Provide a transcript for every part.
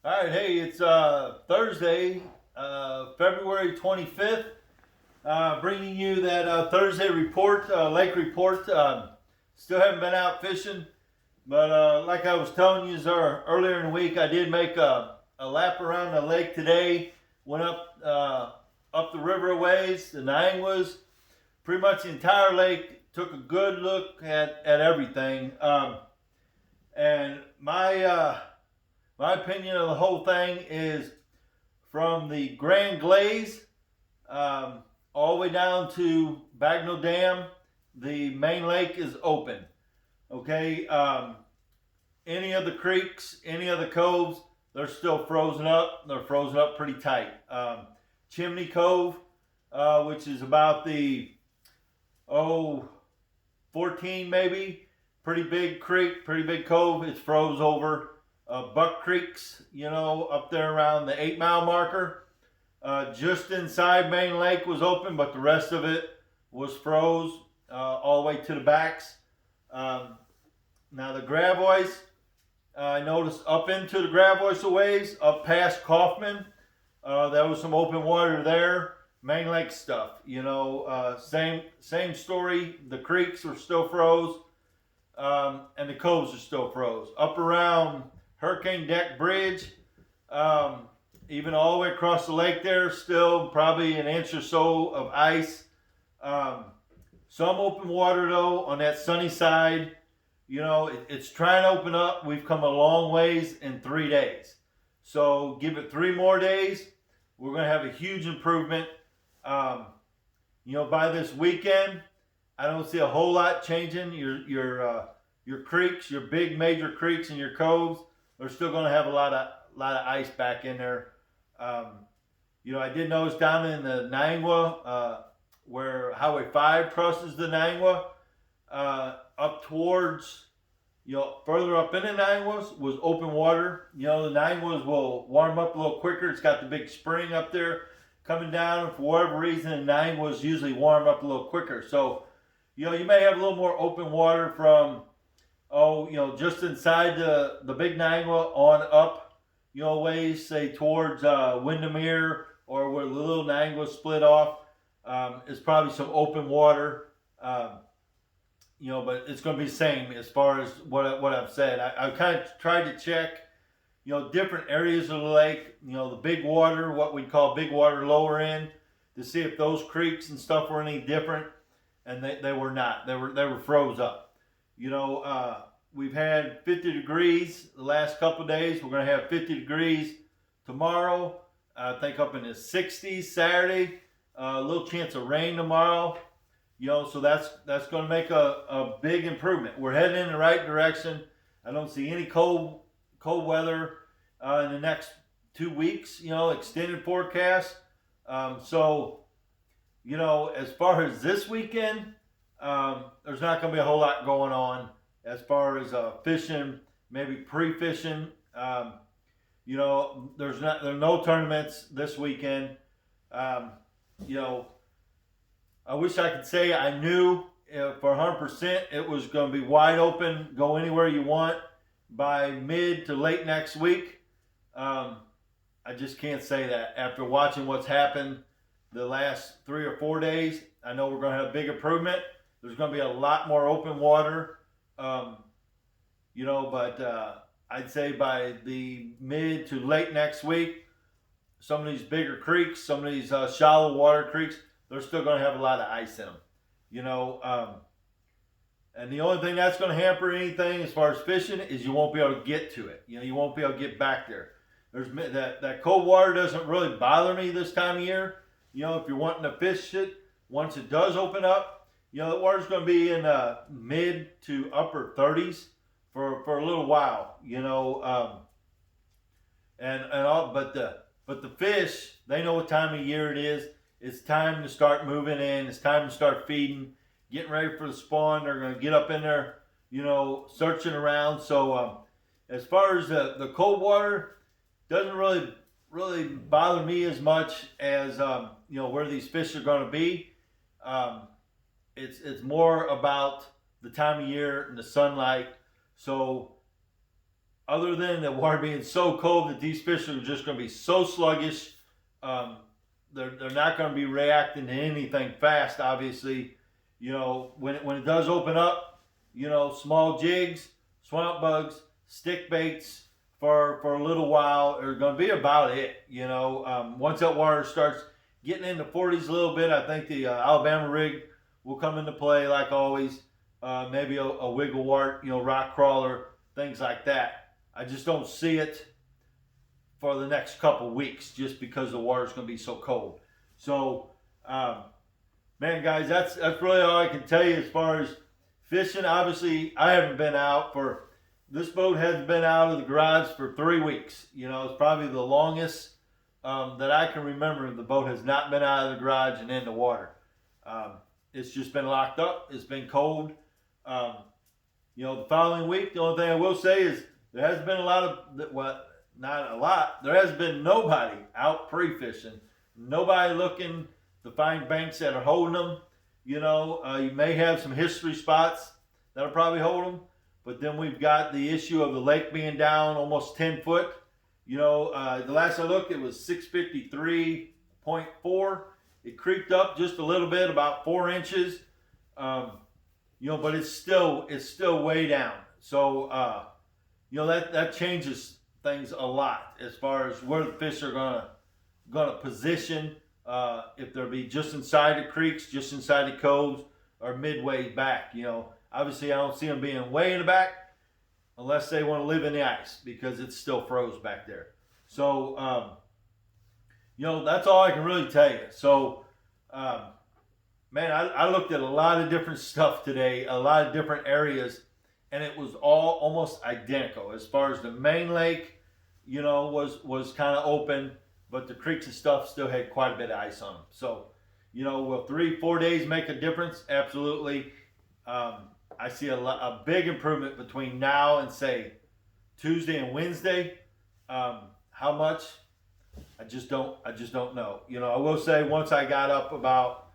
All right, hey, it's Thursday, February 25th. Bringing you that Thursday report, lake report. Still haven't been out fishing, but like I was telling you earlier in the week, I did make a lap around the lake today. Went up the river a ways, the Niangwas, pretty much the entire lake. Took a good look at everything. And my opinion of the whole thing is from the Grand Glaze all the way down to Bagnell Dam, the main lake is open. Okay, any of the creeks, any of the coves, they're still frozen up. They're frozen up pretty tight. Chimney Cove, which is about the oh 14 maybe, pretty big creek, pretty big cove. It's froze over. Buck Creeks, up there around the 8 mile marker. Just inside Main Lake was open, but the rest of it was froze all the way to the backs. Now the Gravois, I noticed up into the Gravois a ways, up past Kaufman, there was some open water there. Main Lake stuff, same story. The creeks are still froze, and the coves are still froze. Up around Hurricane Deck Bridge, even all the way across the lake there, still probably an inch or so of ice. Some open water though on that sunny side. It's trying to open up. We've come a long ways in 3 days. So give it 3 more days. We're going to have a huge improvement. By this weekend, I don't see a whole lot changing. Your creeks, your big major creeks and your coves, they're still going to have a lot of ice back in there. I did notice down in the Niangwa, where Highway 5 crosses the Niangwa, up towards, further up in the Niangwas was open water. The Niangwas will warm up a little quicker. It's got the big spring up there coming down, and for whatever reason, the Niangwas usually warm up a little quicker. So, you may have a little more open water from just inside the big Niangua on up, ways, say towards Windermere or where the little Niangua split off, is probably some open water. But it's going to be the same as far as what I've said. I kind of tried to check, different areas of the lake, the big water, what we call big water lower end, to see if those creeks and stuff were any different, and they were not. They were froze up. We've had 50 degrees the last couple of days. We're going to have 50 degrees tomorrow. I think up in the 60s Saturday. A little chance of rain tomorrow. So that's going to make a big improvement. We're heading in the right direction. I don't see any cold weather in the next 2 weeks. Extended forecast. So as far as this weekend, there's not going to be a whole lot going on as far as fishing, maybe pre-fishing. There are no tournaments this weekend. I wish I could say I knew for 100% it was going to be wide open, go anywhere you want by mid to late next week. I just can't say that. After watching what's happened the last 3 or 4 days, I know we're going to have a big improvement. There's going to be a lot more open water. But I'd say by the mid to late next week, some of these bigger creeks, some of these shallow water creeks, they're still going to have a lot of ice in them. And the only thing that's going to hamper anything as far as fishing is you won't be able to get to it. You won't be able to get back there. There's that cold water doesn't really bother me this time of year. If you're wanting to fish it, once it does open up, the water's going to be in mid to upper 30s for a little while. But the fish, they know what time of year it is. It's time to start moving in. It's time to start feeding, getting ready for the spawn. They're going to get up in there, searching around. So as far as the cold water, doesn't really bother me as much as where these fish are going to be. It's more about the time of year and the sunlight. So other than the water being so cold that these fish are just going to be so sluggish. They're not going to be reacting to anything fast, obviously. When it does open up, small jigs, swamp bugs, stick baits for a little while are going to be about it. Once that water starts getting into 40s a little bit, I think the Alabama rig will come into play like always. Maybe a wiggle wart, rock crawler, things like that. I just don't see it for the next couple weeks just because the water's going to be so cold. So, man, guys, that's really all I can tell you as far as fishing. Obviously, I haven't been out this boat hasn't been out of the garage for 3 weeks. It's probably the longest that I can remember the boat has not been out of the garage and in the water. It's just been locked up. It's been cold. The following week, the only thing I will say is there has been not a lot. There has been nobody out pre-fishing. Nobody looking to find banks that are holding them. You may have some history spots that'll probably hold them. But then we've got the issue of the lake being down almost 10 foot. The last I looked, it was 653.4. It creeped up just a little bit, about 4 inches. But it's still way down. So, that changes things a lot as far as where the fish are gonna position. If they'll be just inside the creeks, just inside the coves, or midway back. Obviously I don't see them being way in the back unless they want to live in the ice because it's still froze back there. So, that's all I can really tell you. So, man, I looked at a lot of different stuff today, a lot of different areas, and it was all almost identical. As far as the main lake, was kind of open, but the creeks and stuff still had quite a bit of ice on them. So, will 3-4 days make a difference? Absolutely. I see a big improvement between now and say Tuesday and Wednesday. How much? I just don't know. I will say once I got up about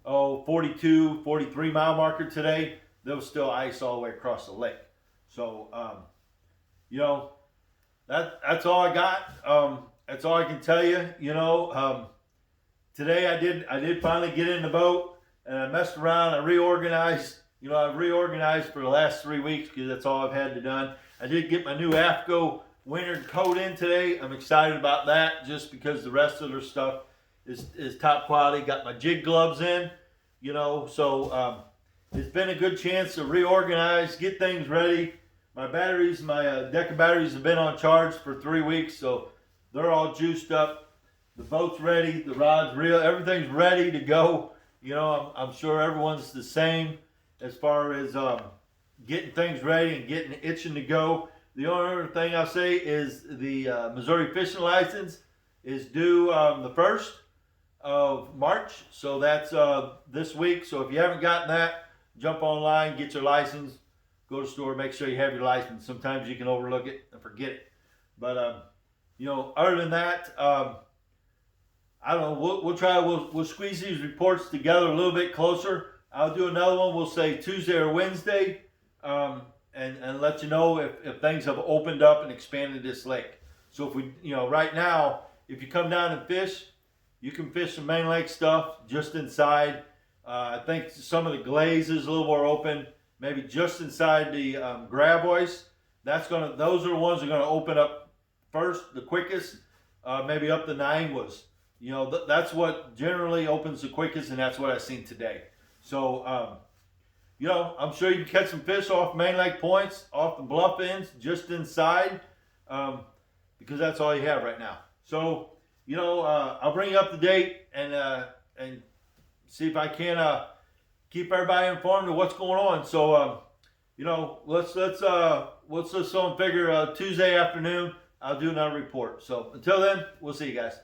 42, 43 mile marker today, there was still ice all the way across the lake. So, that's all I got. That's all I can tell you. Today I did finally get in the boat and I messed around. I reorganized. I've reorganized for the last 3 weeks because that's all I've had to done. I did get my new AFCO winter coat in today. I'm excited about that just because the rest of their stuff is top quality. Got my jig gloves in, so it's been a good chance to reorganize, get things ready. My batteries, my deck of batteries have been on charge for 3 weeks, so they're all juiced up. The boat's ready, the rod's real, everything's ready to go. I'm sure everyone's the same as far as getting things ready and getting itching to go. The only other thing I'll say is the Missouri fishing license is due the 1st of March. So that's this week. So if you haven't gotten that, jump online, get your license, go to the store, make sure you have your license. Sometimes you can overlook it and forget it. But, other than that, I don't know, we'll squeeze these reports together a little bit closer. I'll do another one, we'll say Tuesday or Wednesday, and let you know if things have opened up and expanded this lake. So if we, right now, if you come down and fish, you can fish some main lake stuff just inside. I think some of the glaze is a little more open, maybe just inside the graboids. Those are the ones that are gonna open up first, the quickest, maybe up the 9 was. That's what generally opens the quickest, and that's what I've seen today. So, I'm sure you can catch some fish off main lake points, off the bluff ends, just inside, because that's all you have right now. So, I'll bring you up to date and see if I can keep everybody informed of what's going on. So, let's just figure Tuesday afternoon I'll do another report. So until then, we'll see you guys.